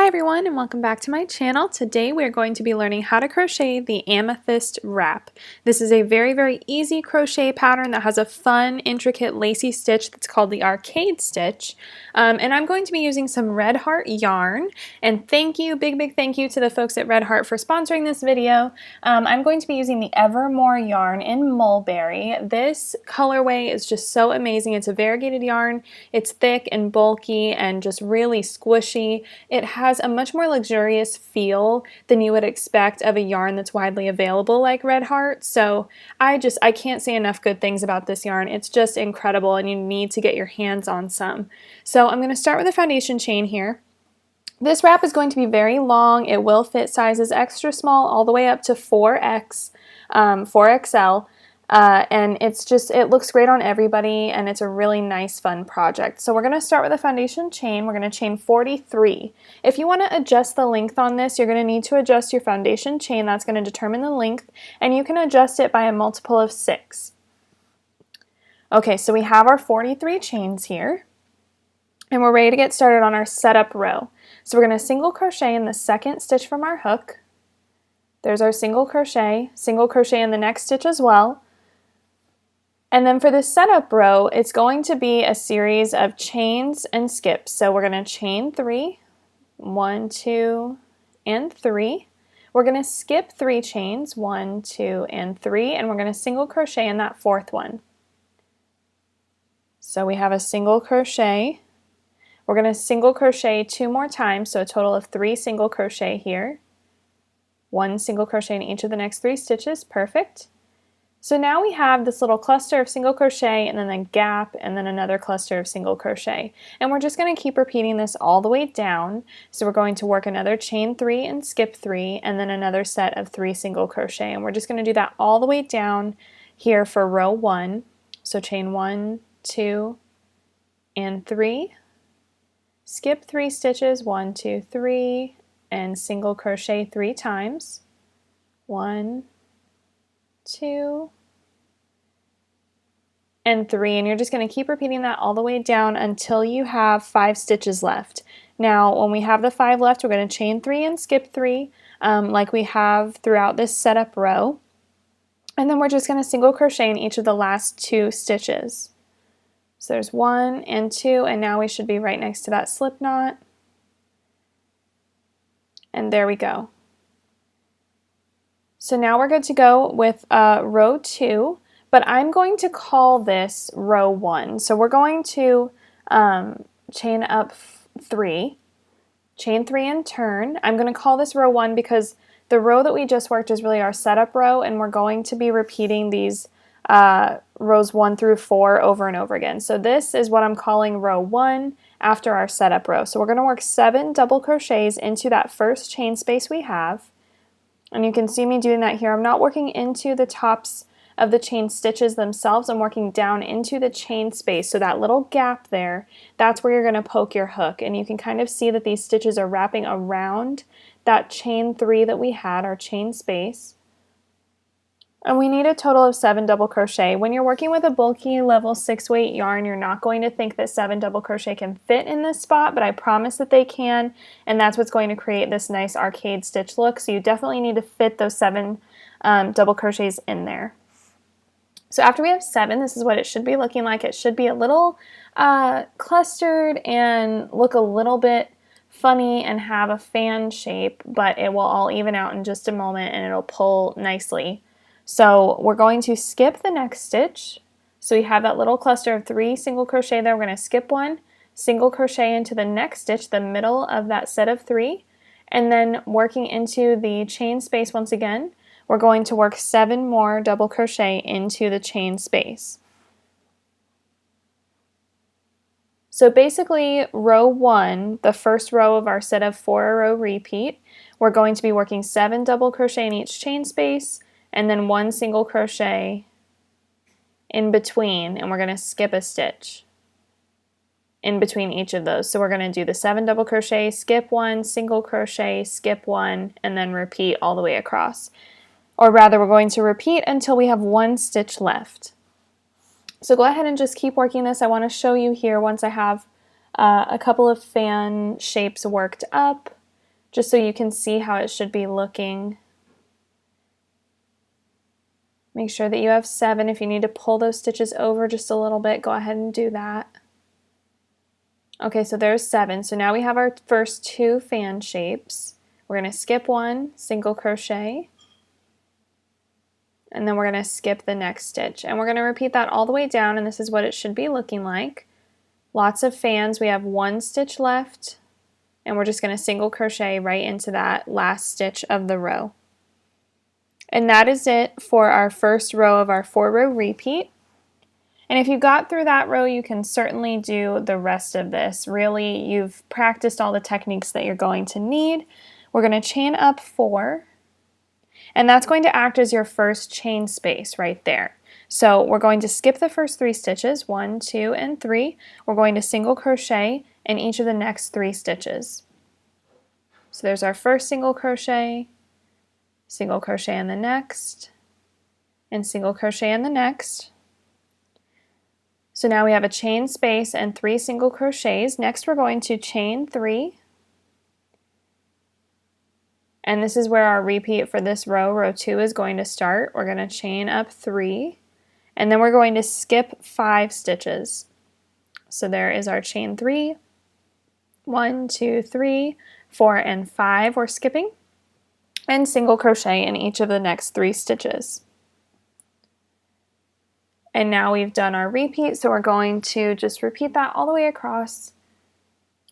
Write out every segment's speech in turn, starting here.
Hi everyone, and welcome back to my channel. Today we are going to be learning how to crochet the Amethyst Wrap. This is a very easy crochet pattern that has a fun, intricate, lacy stitch that's called the arcade stitch. And I'm going to be using some Red Heart yarn. And thank you, big thank you to the folks at Red Heart for sponsoring this video. I'm going to be using the Evermore yarn in Mulberry. This colorway is just so amazing. It's a variegated yarn. It's thick and bulky and just really squishy. It has a much more luxurious feel than you would expect of a yarn that's widely available like Red Heart. So I can't say enough good things about this yarn. It's just incredible and you need to get your hands on some. So I'm going to start with a foundation chain here. This wrap is going to be very long. It will fit sizes extra small all the way up to 4XL. And it looks great on everybody, and it's a really nice, fun project. So we're going to start with a foundation chain. We're going to chain 43. If you want to adjust the length on this, you're going to need to adjust your foundation chain. That's going to determine the length, and you can adjust it by a multiple of 6. Okay, so we have our 43 chains here, and we're ready to get started on our setup row. So we're going to single crochet in the second stitch from our hook. There's our single crochet in the next stitch as well. And then for the setup row, it's going to be a series of chains and skips. So we're going to chain 3, 1, 2, and 3. We're going to skip 3 chains, 1, 2, and 3, and we're going to single crochet in that 4th one. So we have a single crochet. We're going to single crochet 2 more times, so a total of 3 single crochet here. 1 single crochet in each of the next 3 stitches, perfect. So now we have this little cluster of single crochet and then a gap and then another cluster of single crochet. And we're just going to keep repeating this all the way down. So we're going to work another chain 3 and skip 3 and then another set of 3 single crochet. And we're just going to do that all the way down here for row 1. So chain 1, 2, and 3. Skip 3 stitches, 1, 2, 3, and single crochet 3 times. 1, 2, and 3, and you're just going to keep repeating that all the way down until you have 5 stitches left. Now when we have the 5 left, we're going to chain 3 and skip 3 like we have throughout this setup row, and then we're just going to single crochet in each of the last 2 stitches. So there's 1 and 2, and now we should be right next to that slip knot, and there we go. So now we're good to go with row 2, but I'm going to call this row 1. So we're going to chain up 3, chain 3 and turn. I'm going to call this row 1 because the row that we just worked is really our setup row, and we're going to be repeating these rows 1 through 4 over and over again. So this is what I'm calling row 1 after our setup row. So we're going to work 7 double crochets into that first chain space we have. And you can see me doing that here. I'm not working into the tops of the chain stitches themselves. I'm working down into the chain space. So that little gap there, that's where you're going to poke your hook. And you can kind of see that these stitches are wrapping around that chain 3 that we had, our chain space. And we need a total of 7 double crochet. When you're working with a bulky level 6 weight yarn, you're not going to think that 7 double crochet can fit in this spot, but I promise that they can, and that's what's going to create this nice arcade stitch look. So you definitely need to fit those 7 double crochets in there. So after we have 7, this is what it should be looking like. It should be a little clustered and look a little bit funny and have a fan shape, but it will all even out in just a moment and it'll pull nicely. So we're going to skip the next stitch. So we have that little cluster of 3 single crochet there. We're going to skip 1, single crochet into the next stitch, the middle of that set of 3, and then working into the chain space once again, we're going to work 7 more double crochet into the chain space. So basically row 1, the first row of our set of 4 row repeat, we're going to be working 7 double crochet in each chain space, and then 1 single crochet in between, and we're going to skip a stitch in between each of those. So we're going to do the 7 double crochet, skip 1, single crochet, skip 1, and then repeat all the way across. Or rather, we're going to repeat until we have 1 stitch left. So go ahead and just keep working this. I want to show you here once I have a couple of fan shapes worked up. just so you can see how it should be looking. Make sure that you have 7. If you need to pull those stitches over just a little bit, go ahead and do that. Okay, so there's 7. So now we have our first 2 fan shapes. We're going to skip 1, single crochet, and then we're going to skip the next stitch. And we're going to repeat that all the way down, and this is what it should be looking like. Lots of fans. We have 1 stitch left, and we're just going to single crochet right into that last stitch of the row. And that is it for our first row of our 4-row repeat. And if you got through that row, you can certainly do the rest of this. Really, you've practiced all the techniques that you're going to need. We're going to chain up 4, and that's going to act as your first chain space right there. So we're going to skip the first 3 stitches, 1, 2, and 3. We're going to single crochet in each of the next 3 stitches. So there's our first single crochet in the next, and single crochet in the next. So now we have a chain space and 3 single crochets. Next we're going to chain 3. And this is where our repeat for this row, row 2, is going to start. We're going to chain up 3, and then we're going to skip 5 stitches. So there is our chain 3, 1, 2, 3, 4, and 5 we're skipping, and single crochet in each of the next 3 stitches. And now we've done our repeat, so we're going to just repeat that all the way across.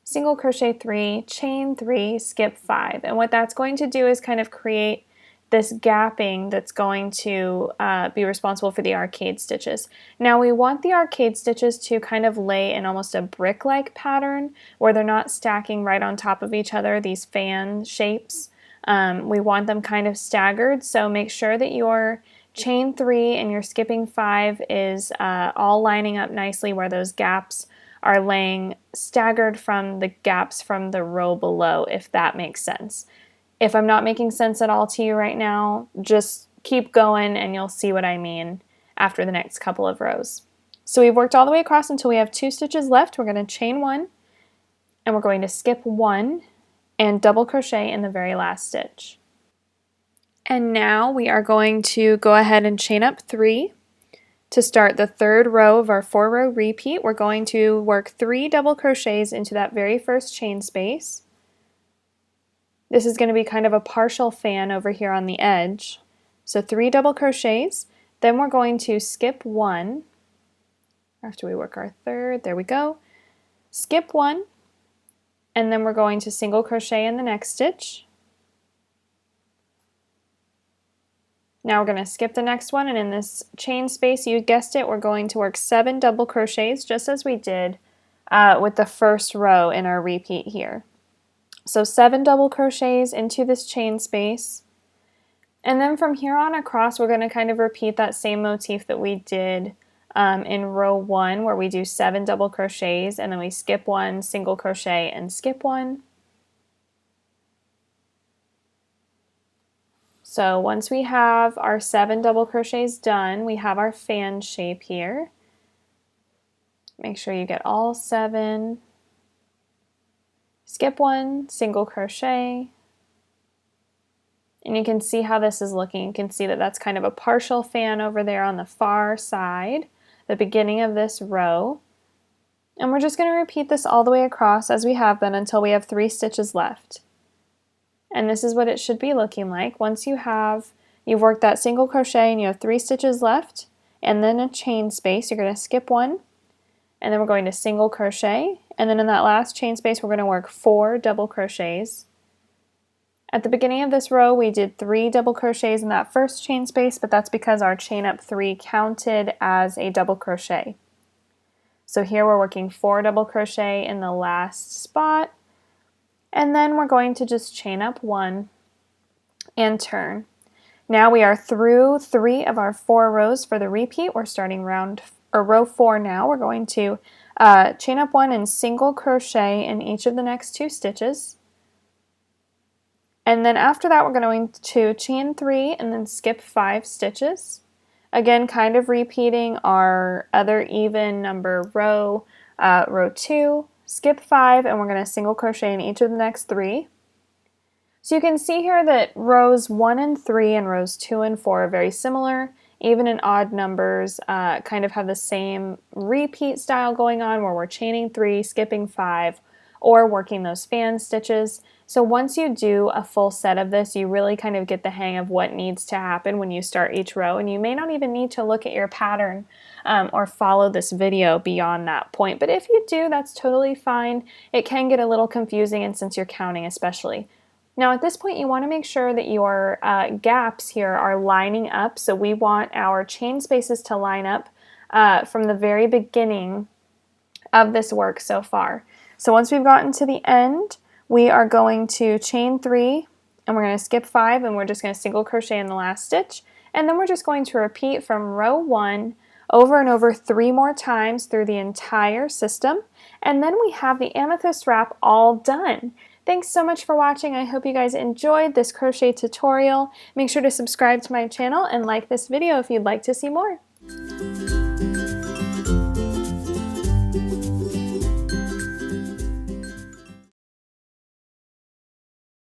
Single crochet 3, chain 3, skip 5. And what that's going to do is kind of create this gapping that's going to be responsible for the arcade stitches. Now we want the arcade stitches to kind of lay in almost a brick-like pattern where they're not stacking right on top of each other, these fan shapes. We want them kind of staggered, so make sure that your chain 3 and your skipping 5 is all lining up nicely where those gaps are laying staggered from the gaps from the row below, if that makes sense. If I'm not making sense at all to you right now, just keep going and you'll see what I mean after the next couple of rows. So we've worked all the way across until we have 2 stitches left. We're going to chain 1, and we're going to skip 1 and double crochet in the very last stitch. And now we are going to go ahead and chain up 3 to start the 3rd row of our 4-row repeat. We're going to work 3 double crochets into that very first chain space. This is going to be kind of a partial fan over here on the edge. So 3 double crochets, then we're going to skip 1 after we work our 3rd. There we go. Skip 1, and then we're going to single crochet in the next stitch. Now we're going to skip the next one, and in this chain space, you guessed it, we're going to work 7 double crochets just as we did with the first row in our repeat here. So 7 double crochets into this chain space, and then from here on across we're going to kind of repeat that same motif that we did in row 1, where we do 7 double crochets and then we skip 1, single crochet, and skip 1. So once we have our 7 double crochets done, we have our fan shape here. Make sure you get all 7. Skip 1, single crochet. And you can see how this is looking. You can see that that's kind of a partial fan over there on the far side, the beginning of this row. And we're just going to repeat this all the way across as we have been until we have 3 stitches left. And this is what it should be looking like. Once you've worked that single crochet and you have 3 stitches left, and then a chain space, you're going to skip 1, and then we're going to single crochet, and then in that last chain space we're going to work 4 double crochets. At the beginning of this row we did 3 double crochets in that first chain space, but that's because our chain up 3 counted as a double crochet. So here we're working 4 double crochet in the last spot, and then we're going to just chain up 1 and turn. Now we are through 3 of our 4 rows for the repeat. We're starting row 4 now. We're going to chain up 1 and single crochet in each of the next 2 stitches. And then after that we're going to chain 3 and then skip 5 stitches. Again, kind of repeating our other even number row, row 2, skip 5, and we're going to single crochet in each of the next 3. So you can see here that rows 1 and 3 and rows 2 and 4 are very similar. Even in odd numbers, kind of have the same repeat style going on where we're chaining 3, skipping 5, or working those fan stitches. So once you do a full set of this, you really kind of get the hang of what needs to happen when you start each row, and you may not even need to look at your pattern or follow this video beyond that point. But if you do, that's totally fine. It can get a little confusing, and since you're counting especially. Now at this point you want to make sure that your gaps here are lining up, so we want our chain spaces to line up from the very beginning of this work so far. So once we've gotten to the end, we are going to chain 3 and we're going to skip 5 and we're just going to single crochet in the last stitch, and then we're just going to repeat from row 1 over and over 3 more times through the entire system, and then we have the amethyst wrap all done. Thanks so much for watching. I hope you guys enjoyed this crochet tutorial. Make sure to subscribe to my channel and like this video if you'd like to see more.